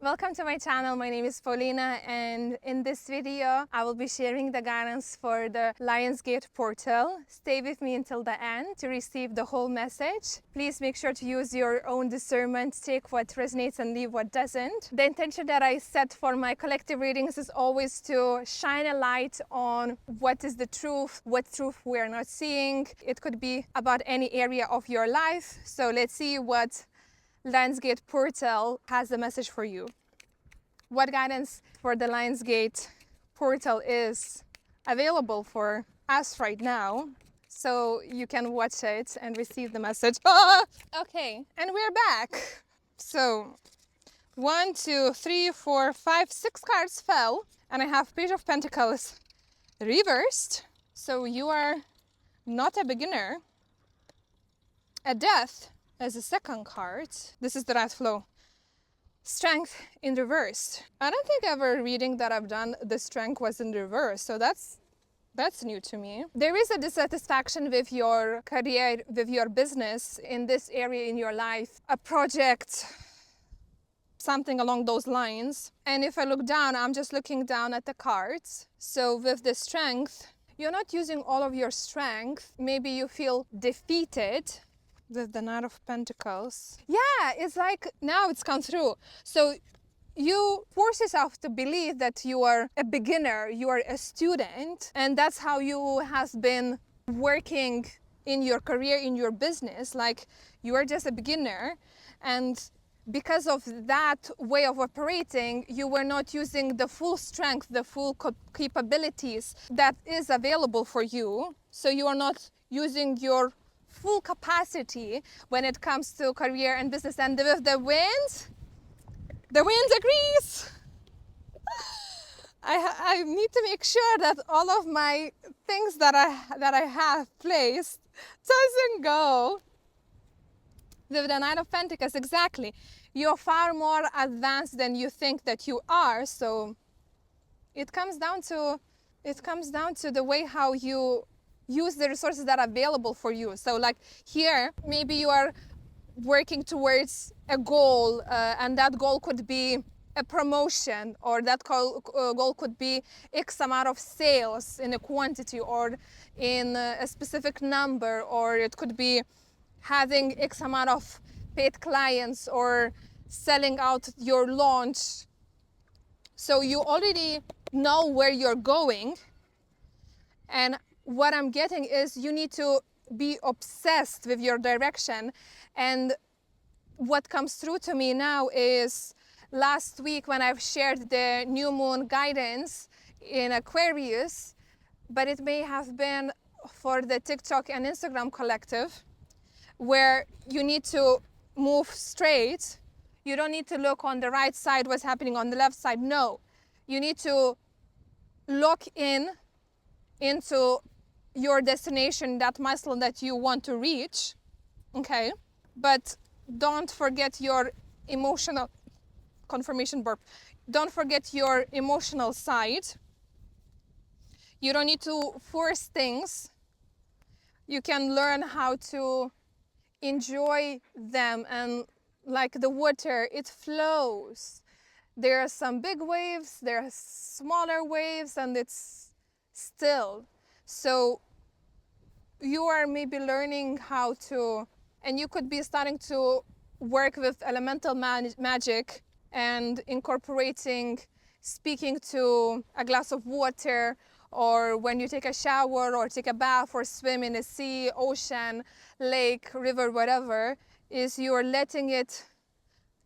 Welcome to my channel. My name is Paulina, and in this video I will be sharing the guidance for the Lionsgate portal. Stay with me until the end to receive the whole message. Please make sure to use your own discernment, take what resonates and leave what doesn't. The intention that I set for my collective readings is always to shine a light on what is the truth, what truth we are not seeing. It could be about any area of your life. So let's see what Lionsgate portal has a message for you. What guidance for the Lionsgate portal is available for us right now, so you can watch it and receive the message. Okay, and we're back. So 1, 2, 3, 4, 5, 6 cards fell, and I have Page of Pentacles reversed. So you are not a beginner. A Death as a second card. This is the right flow. Strength in reverse. I don't think ever reading that I've done the strength was in reverse, so that's new to me. There is a dissatisfaction with your career, with your business in this area in your life, a project, something along those lines. And if I look down, I'm just looking down at the cards. So with the strength, you're not using all of your strength. Maybe you feel defeated. With the Knight of Pentacles. Yeah, it's like now it's come through. So you force yourself to believe that you are a beginner, you are a student, and that's how you have been working in your career, in your business. Like you are just a beginner, and because of that way of operating, you were not using the full strength, the full capabilities that is available for you. So you are not using your full capacity when it comes to career and business. And with the wind agrees. I need to make sure that all of my things that I have placed doesn't go. With the Knight of Pentacles, exactly. You're far more advanced than you think that you are. So it comes down to the way how you use the resources that are available for you. So like here, maybe you are working towards a goal, and that goal could be a promotion, or that goal could be X amount of sales in a quantity or in a specific number, or it could be having X amount of paid clients or selling out your launch. So you already know where you're going, and what I'm getting is you need to be obsessed with your direction. And what comes through to me now is last week when I've shared the new moon guidance in Aquarius, but it may have been for the TikTok and Instagram collective, where you need to move straight. You don't need to look on the right side, what's happening on the left side. No, you need to look into your destination, that milestone that you want to reach, okay? But don't forget your emotional, confirmation burp, don't forget your emotional side. You don't need to force things. You can learn how to enjoy them, and like the water, it flows. There are some big waves, there are smaller waves, and it's still. So you are maybe learning how to, and you could be starting to work with elemental magic and incorporating speaking to a glass of water, or when you take a shower or take a bath or swim in a sea, ocean, lake, river, whatever, is you're letting it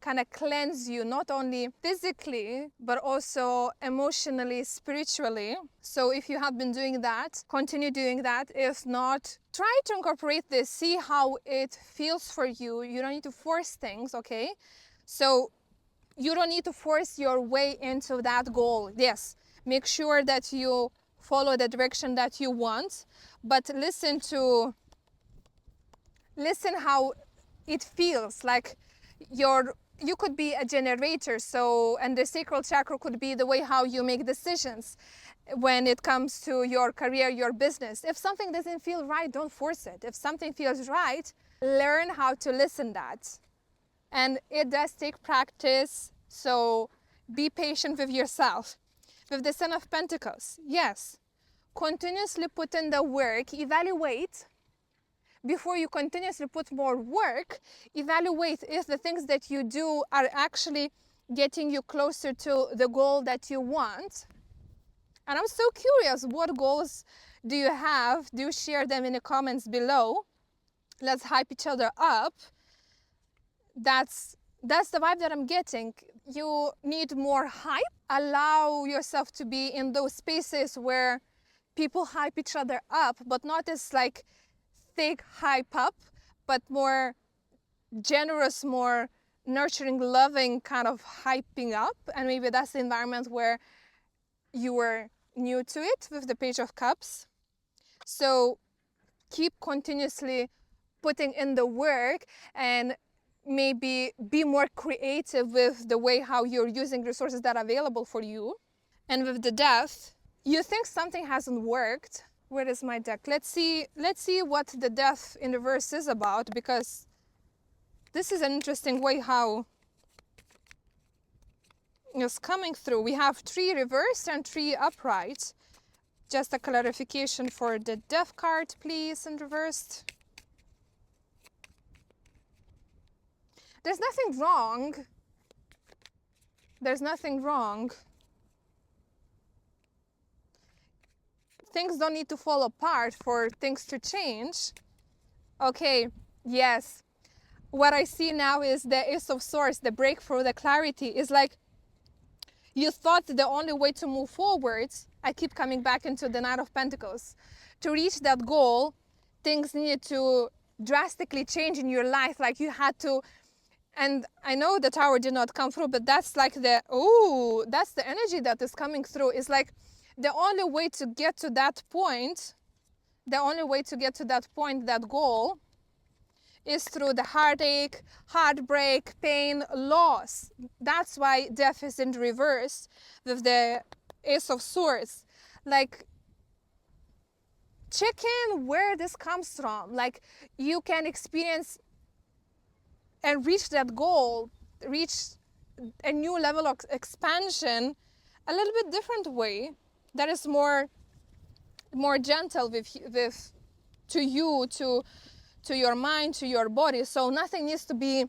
kind of cleanse you, not only physically, but also emotionally, spiritually. So if you have been doing that, continue doing that. If not, try to incorporate this, see how it feels for you. You don't need to force things, okay? So you don't need to force your way into that goal. Yes, make sure that you follow the direction that you want, but listen how it feels. Like you could be a generator, so, and the sacral chakra could be the way how you make decisions when it comes to your career, your business. If something doesn't feel right, don't force it. If something feels right, learn how to listen that. And it does take practice, So be patient with yourself. With the Son of Pentacles, yes, continuously put in the work, evaluate. Before you continuously put more work, evaluate if the things that you do are actually getting you closer to the goal that you want. And I'm so curious, what goals do you have? Do share them in the comments below. Let's hype each other up. That's the vibe that I'm getting. You need more hype. Allow yourself to be in those spaces where people hype each other up, but not as like fake hype up, but more generous, more nurturing, loving kind of hyping up. And maybe that's the environment where you were new to it with the Page of Cups. So keep continuously putting in the work and maybe be more creative with the way how you're using resources that are available for you. And with the Death, you think something hasn't worked. Where is my deck? Let's see what the Death in reverse is about, because this is an interesting way how it's coming through. We have 3 reversed and 3 upright. Just a clarification for the Death card, please, in reversed. There's nothing wrong. There's nothing wrong. Things don't need to fall apart for things to change. Okay, yes. What I see now is the Ace of Swords, the breakthrough, the clarity is like you thought the only way to move forward, I keep coming back into the Knight of Pentacles, to reach that goal, things needed to drastically change in your life, like you had to. And I know the Tower did not come through, but that's like that's the energy that is coming through. It's like the only way to get to that point, that goal, is through the heartache, heartbreak, pain, loss. That's why Death is in reverse with the Ace of Swords. Like, check in where this comes from. Like, you can experience and reach that goal, reach a new level of expansion a little bit different way that is more gentle to you, to your mind, to your body. So nothing needs to be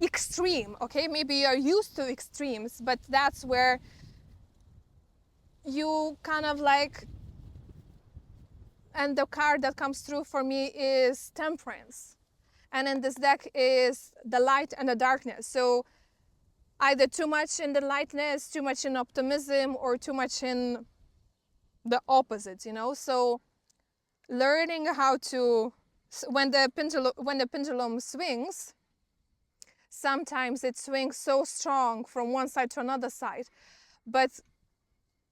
extreme, okay? Maybe you're used to extremes, but that's where you kind of like, and the card that comes through for me is Temperance. And in this deck is the light and the darkness. So either too much in the lightness, too much in optimism, or too much in the opposite, you know? So learning how to, when the pendulum swings, sometimes it swings so strong from one side to another side, but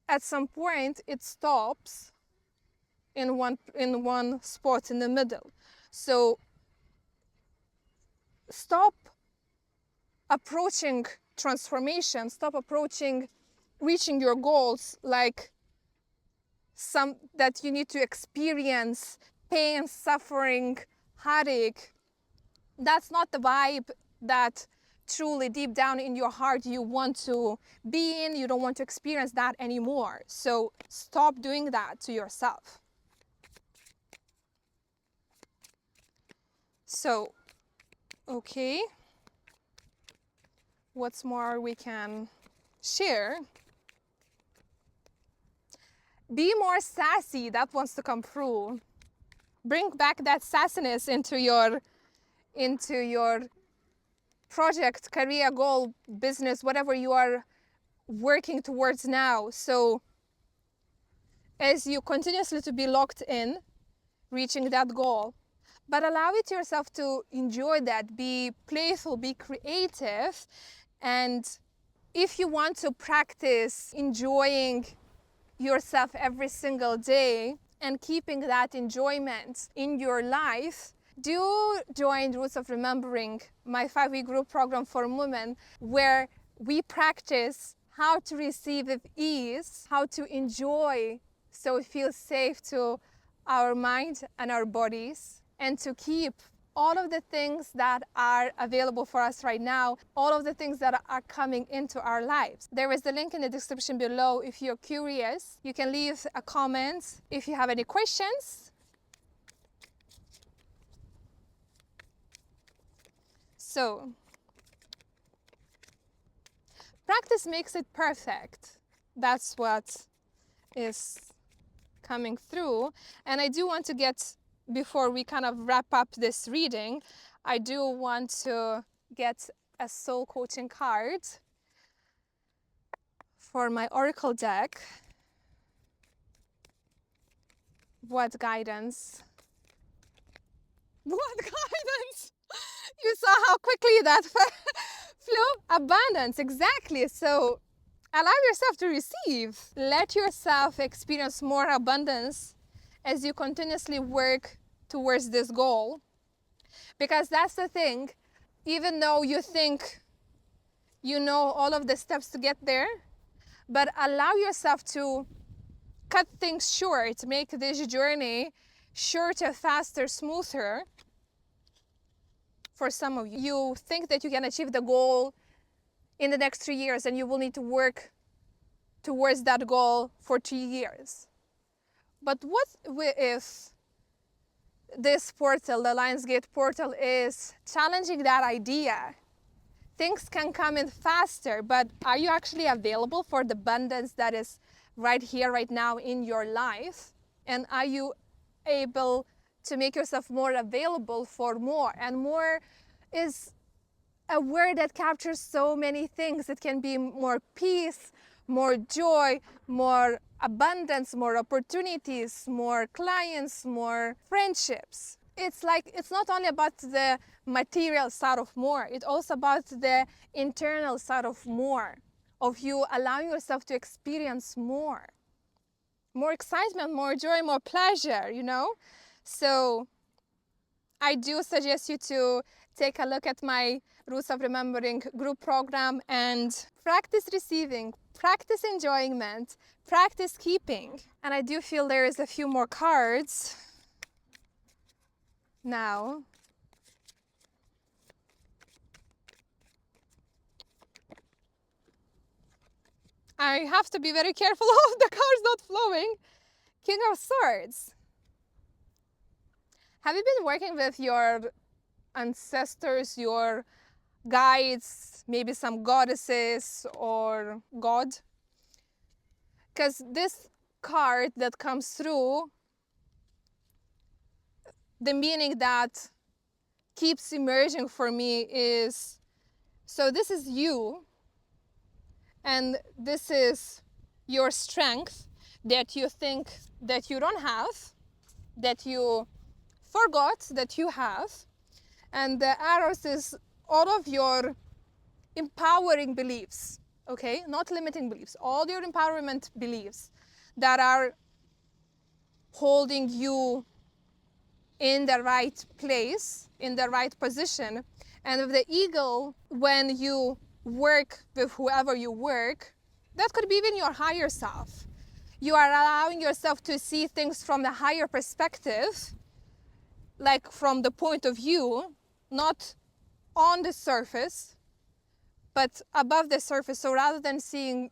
at some point it stops in one spot in the middle. So stop approaching transformation, stop approaching reaching your goals like some that you need to experience pain, suffering, heartache. That's not the vibe that truly deep down in your heart you want to be in. You don't want to experience that anymore. So stop doing that to yourself. So, okay, what's more we can share? Be more sassy. That wants to come through. Bring back that sassiness into your project, career, goal, business, whatever you are working towards now. So as you continuously to be locked in, reaching that goal, but allow it yourself to enjoy that, be playful, be creative. And if you want to practice enjoying yourself every single day and keeping that enjoyment in your life, do join Roots of Remembering, my 5-week group program for women, where we practice how to receive with ease, how to enjoy so it feels safe to our mind and our bodies, and to keep all of the things that are available for us right now, all of the things that are coming into our lives. There is the link in the description below. If you're curious, you can leave a comment. If you have any questions. So, practice makes it perfect. That's what is coming through. And I do want to get, before we kind of wrap up this reading, I do want to get a soul coaching card for my oracle deck. What guidance? What guidance? You saw how quickly that flew? Abundance, exactly. So allow yourself to receive. Let yourself experience more abundance as you continuously work towards this goal. Because that's the thing, even though you think you know all of the steps to get there, but allow yourself to cut things short, make this journey shorter, faster, smoother. For some of you, you think that you can achieve the goal in the next 3 years and you will need to work towards that goal for 3 years. But what if this portal, the Lionsgate portal, is challenging that idea? Things can come in faster, but are you actually available for the abundance that is right here, right now in your life? And are you able to make yourself more available for more? And more is a word that captures so many things. It can be more peace, more joy, more abundance, more opportunities, more clients, more friendships. It's like, it's not only about the material side of more, it's also about the internal side of more, of you allowing yourself to experience more excitement, more joy, more pleasure, you know? So I do suggest you to take a look at my Roots of Remembering group program and practice receiving, practice enjoyment, practice keeping. And I do feel there is a few more cards now. I have to be very careful of the cards not flowing. King of Swords. Have you been working with your ancestors, your guides, maybe some goddesses or God? Because this card that comes through, the meaning that keeps emerging for me is, so this is you, and this is your strength that you think that you don't have, that you forgot that you have. And the arrows is all of your empowering beliefs, okay? Not limiting beliefs, all your empowerment beliefs that are holding you in the right place, in the right position. And with the eagle, when you work with whoever you work, that could be even your higher self. You are allowing yourself to see things from the higher perspective, like from the point of view, not on the surface, but above the surface. So rather than seeing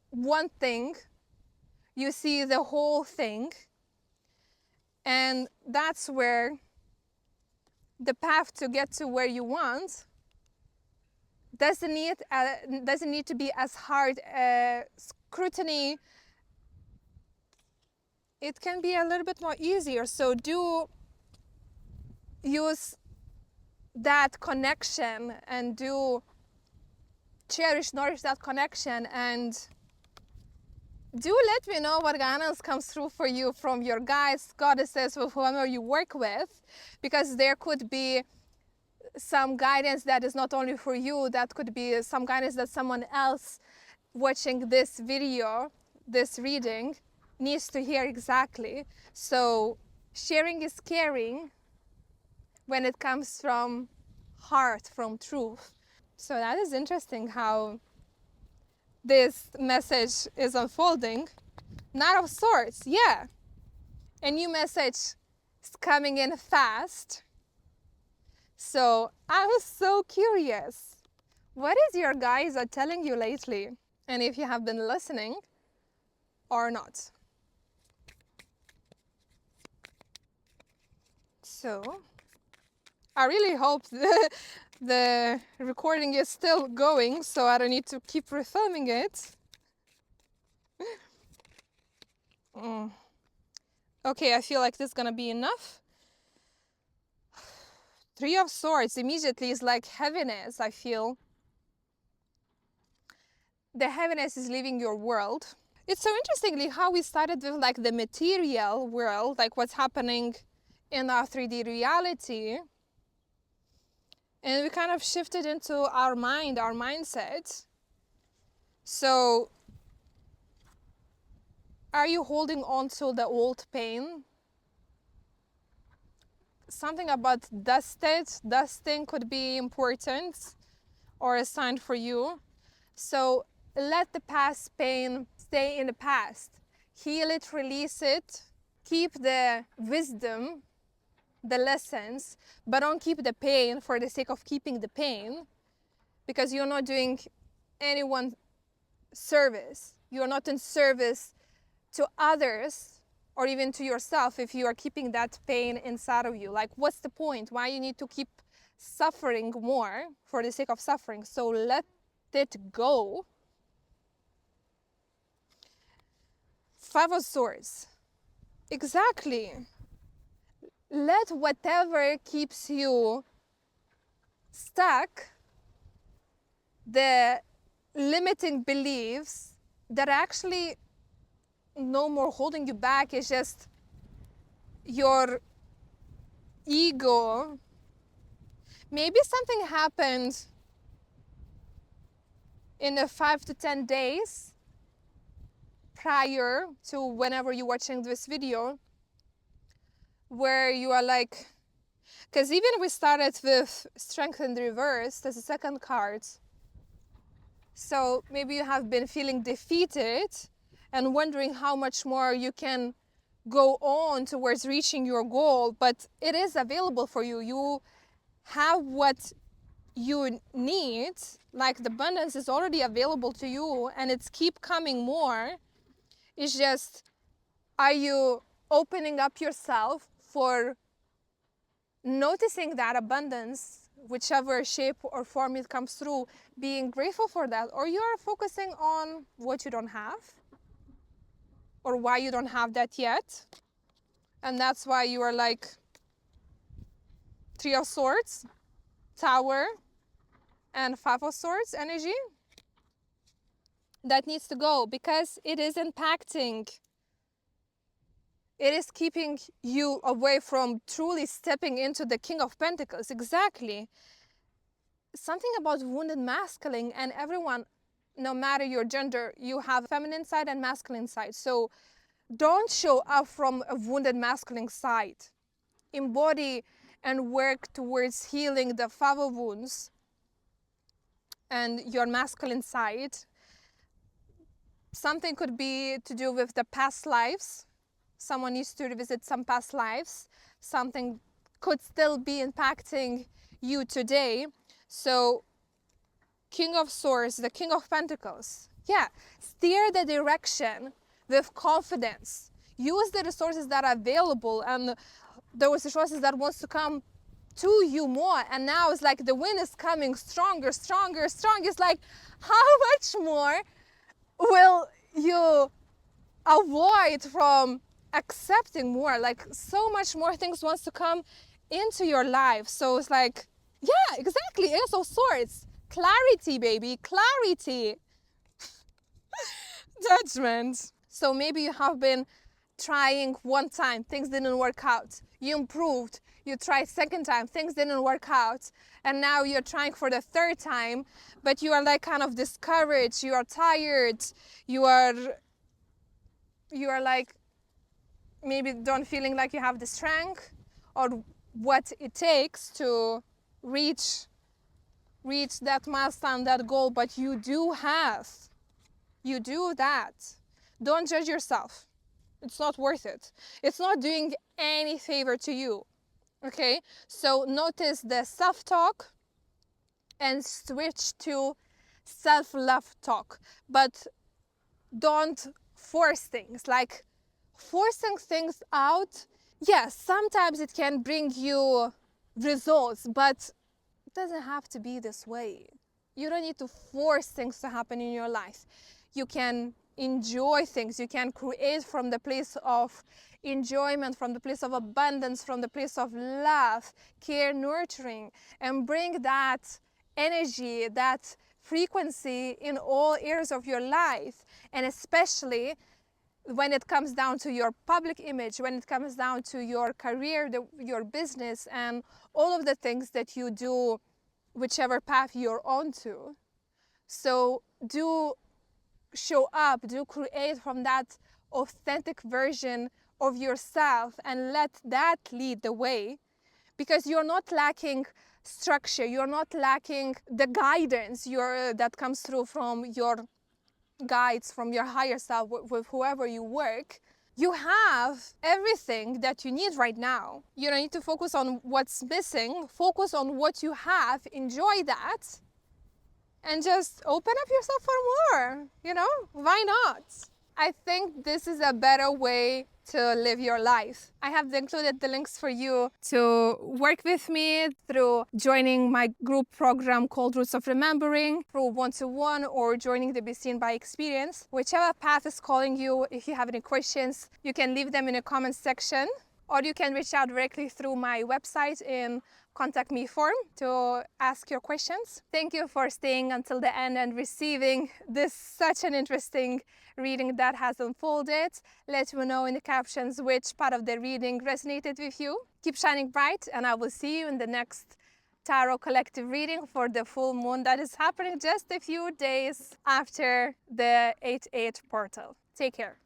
one thing, you see the whole thing. And that's where the path to get to where you want doesn't need to be as hard scrutiny. It can be a little bit more easier. So do use that connection and do nourish that connection, and do let me know what guidance comes through for you from your guides, goddesses, with whoever you work with, because there could be some guidance that is not only for you, that could be some guidance that someone else watching this video, this reading, needs to hear exactly. So sharing is caring when it comes from heart, from truth. So that is interesting how this message is unfolding. Knight of Swords, yeah. A new message is coming in fast. So I was so curious. What is your guides are telling you lately? And if you have been listening or not. So I really hope the recording is still going, so I don't need to keep refilming it. Okay, I feel like this is gonna be enough. Three of Swords immediately is like heaviness, I feel. The heaviness is leaving your world. It's so interestingly how we started with like the material world, like what's happening in our 3D reality. And we kind of shifted into our mind, our mindset. So are you holding on to the old pain? Something about dusting could be important or a sign for you. So let the past pain stay in the past. Heal it, release it, keep the wisdom, the lessons, but don't keep the pain for the sake of keeping the pain, because you're not doing anyone service. You're not in service to others or even to yourself if you are keeping that pain inside of you. Like, what's the point? Why you need to keep suffering more for the sake of suffering? So let it go. Five of Swords. Exactly. Let whatever keeps you stuck, the limiting beliefs that are actually no more holding you back, is just your ego. Maybe something happened in the 5 to 10 days prior to whenever you're watching this video, where you are like, because even we started with Strength in the Reverse, that's the second card. So maybe you have been feeling defeated and wondering how much more you can go on towards reaching your goal, but it is available for you. You have what you need, like the abundance is already available to you, and it's keep coming more. It's just, are you opening up yourself for noticing that abundance, whichever shape or form it comes through, being grateful for that, or you're focusing on what you don't have or why you don't have that yet, and that's why you are like Three of Swords, Tower, and Five of Swords energy. That needs to go because it is impacting. It is keeping you away from truly stepping into the King of Pentacles. Exactly. Something about wounded masculine, and everyone, no matter your gender, you have feminine side and masculine side. So don't show up from a wounded masculine side. Embody and work towards healing the father wounds and your masculine side. Something could be to do with the past lives. Someone needs to revisit some past lives. Something could still be impacting you today. So King of Swords, the King of Pentacles. Yeah, steer the direction with confidence. Use the resources that are available and those resources that wants to come to you more. And now it's like the wind is coming stronger, stronger, stronger. It's like, how much more will you avoid from accepting more? Like, so much more things wants to come into your life. So it's like, yeah, exactly. Ace of Swords. Clarity, baby. Clarity. Judgment. So maybe you have been trying one time, things didn't work out. You improved. You tried second time, things didn't work out. And now you're trying for the third time, but you are like kind of discouraged. You are tired. You are like maybe don't feeling like you have the strength or what it takes to reach that milestone, that goal, but you do have. You do that. Don't judge yourself. It's not worth it. It's not doing any favor to you. Okay, so notice the self-talk and switch to self-love talk. But don't force things. Like forcing things out, yes, sometimes it can bring you results, but it doesn't have to be this way. You don't need to force things to happen in your life. You can enjoy things. You can create from the place of enjoyment, from the place of abundance, from the place of love, care, nurturing, and bring that energy, that frequency in all areas of your life, and especially when it comes down to your public image, when it comes down to your career, your business, and all of the things that you do, whichever path you're onto. So do show up, do create from that authentic version of yourself and let that lead the way, because you're not lacking structure, you're not lacking the guidance that comes through from your guides, from your higher self, with whoever you work. You have everything that you need right now. You don't need to focus on what's missing. Focus on what you have. Enjoy that. And just open up yourself for more. Why not? I think this is a better way to live your life. I have included the links for you to work with me through joining my group program called Roots of Remembering, through one-to-one, or joining the Be Seen by Experience. Whichever path is calling you, if you have any questions, you can leave them in the comments section, or you can reach out directly through my website in contact me form to ask your questions. Thank you for staying until the end and receiving this such an interesting reading that has unfolded. Let me know in the captions which part of the reading resonated with you. Keep shining bright, and I will see you in the next Tarot Collective reading for the full moon that is happening just a few days after the 8/8 portal. Take care.